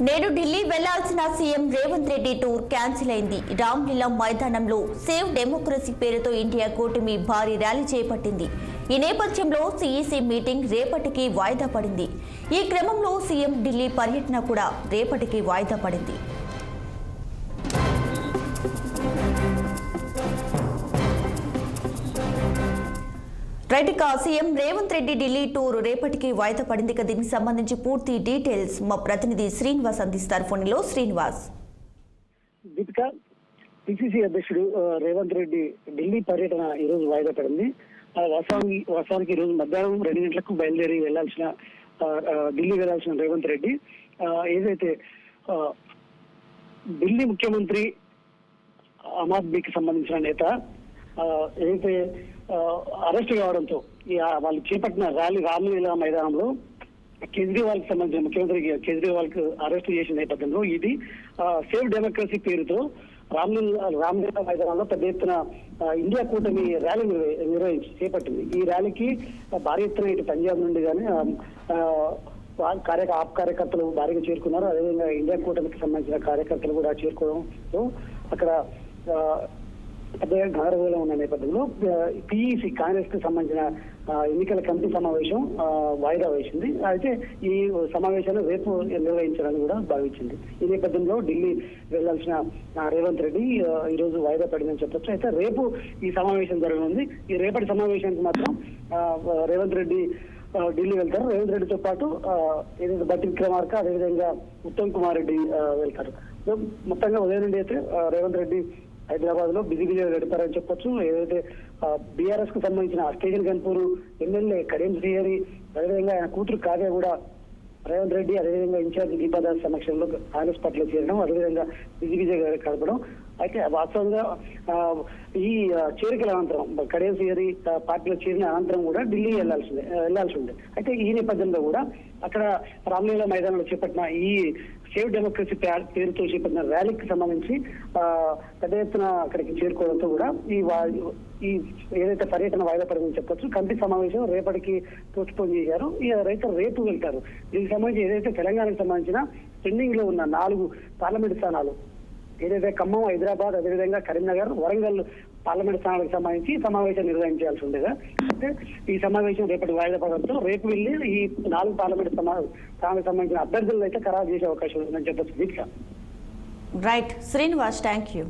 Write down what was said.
నేడు ఢిల్లీ వెళ్లాల్సిన CM Revanth Reddy tour cancel అయింది. రామ్లీలా మైదానంలో సేవ్ డెమోక్రసీ పేరుతో ఇండియా కూటమి భారీ ర్యాలీ చేపట్టింది. ఈ నేపథ్యంలో సీఈసీ మీటింగ్ రేపటికి వాయిదా పడింది. ఈ క్రమంలో సీఎం ఢిల్లీ పర్యటన కూడా రేపటికి వాయిదా పడింది. Right, CM Revanth Reddy Delhi tour రేపటికి వాయిదా పడింది. దీనికి సంబంధించి పూర్తి డీటెయిల్స్ మా ప్రతినిధి శ్రీనివాస్ అందిస్తారు. ఫోన్లో శ్రీనివాస్. దీపిక, పిసిసి అధ్యక్షుడు రేవంత్ రెడ్డి ఢిల్లీ పర్యటన ఈ రోజు వాయిదా పడింది. వాస్తవానికి ఈ రోజు మధ్యాహ్నం 2 గంటలకు బయలుదేరి ఢిల్లీ వెళ్లాల్సిన రేవంత్ రెడ్డి ఏదైతే ఢిల్లీ ముఖ్యమంత్రి ఆమ్ ఆద్మీకి సంబంధించిన నేత ఏదైతే అరెస్ట్ కావడంతో వాళ్ళు చేపట్టిన ర్యాలీ రామ్లీలా మైదానంలో కేజ్రీవాల్ కి సంబంధించిన ముఖ్యమంత్రి కేజ్రీవాల్ కు అరెస్ట్ చేసిన నేపథ్యంలో ఇది సేవ్ డెమోక్రసీ పేరుతో రామ్లీలా మైదానంలో పెద్ద ఎత్తున ఇండియా కూటమి ర్యాలీ చేపట్టింది. ఈ ర్యాలీకి భారీ ఎత్తున ఇటు పంజాబ్ నుండి కానీ ఆప్ కార్యకర్తలు భారీగా చేరుకున్నారు. అదేవిధంగా ఇండియా కూటమికి సంబంధించిన కార్యకర్తలు కూడా చేరుకోవడంతో అక్కడ పెద్ద గందరగోళం ఉన్న నేపథ్యంలో పిఈసి కాంగ్రెస్ కి సంబంధించిన ఎన్నికల కమిటీ సమావేశం వాయిదా వేసింది. అయితే ఈ సమావేశాన్ని రేపు నిర్వహించాలని కూడా భావించింది. ఈ నేపథ్యంలో ఢిల్లీ వెళ్లాల్సిన రేవంత్ రెడ్డి ఈ రోజు వాయిదా పడిందని చెప్పొచ్చు. అయితే రేపు ఈ సమావేశం జరగనుంది. ఈ రేపటి సమావేశానికి మాత్రం రేవంత్ రెడ్డి ఢిల్లీ వెళ్తారు. రేవంత్ రెడ్డితో పాటు ఏదైతే బట్టి విక్రమార్క, అదేవిధంగా ఉత్తమ్ కుమార్ రెడ్డి వెళ్తారు. మొత్తంగా ఉదయం నుండి అయితే రేవంత్ రెడ్డి హైదరాబాద్ లో బిజీ గడిపారని చెప్పొచ్చు. ఏదైతే బీఆర్ఎస్ కు సంబంధించిన స్టేషన్ గన్పూర్ ఎమ్మెల్యే కరీం శ్రీహరి, అదేవిధంగా ఆయన కూతురు కావ్య కూడా రేవంత్ రెడ్డి అదేవిధంగా ఇన్ఛార్జ్ దీపాదాస్ సమక్షంలో కాంగ్రెస్ పార్టీలో చేరడం, అదేవిధంగా బిజీ గడపడం. అయితే వాస్తవంగా ఈ చేరికల అనంతరం కరీం శ్రీహరి పార్టీలో చేరిన అనంతరం కూడా ఢిల్లీ వెళ్లాల్సి ఉంది. అయితే ఈ నేపథ్యంలో కూడా అక్కడ రామ్లీలా మైదానంలో చేపట్టిన ఈ సేవ్ డెమోక్రసీ పేరుతో చేపట్టిన ర్యాలీకి సంబంధించి పెద్ద ఎత్తున అక్కడికి చేరుకోవడంతో కూడా ఈ ఏదైతే పర్యటన వాయిదా పడిందని చెప్పొచ్చు. కమిటీ సమావేశం రేపటికి పోస్ట్పోన్ చేశారు. రేపు వెళ్తారు. దీనికి సంబంధించి ఏదైతే తెలంగాణకు సంబంధించిన పెండింగ్ లో ఉన్న 4 పార్లమెంట్ స్థానాలు ఏదైతే ఖమ్మం, హైదరాబాద్, అదేవిధంగా కరీంనగర్, వరంగల్ పార్లమెంట్ స్థానాలకు సంబంధించి సమావేశం నిర్వహించాల్సి ఉండేగా. అయితే ఈ సమావేశం రేపటి వాయిదా పడడంతో రేపు వెళ్లి ఈ 4 పార్లమెంట్ స్థానాలకు సంబంధించిన అభ్యర్థులను అయితే ఖరారు చేసే అవకాశం ఉందని చెప్పొచ్చు. Right Srinivas, thank you.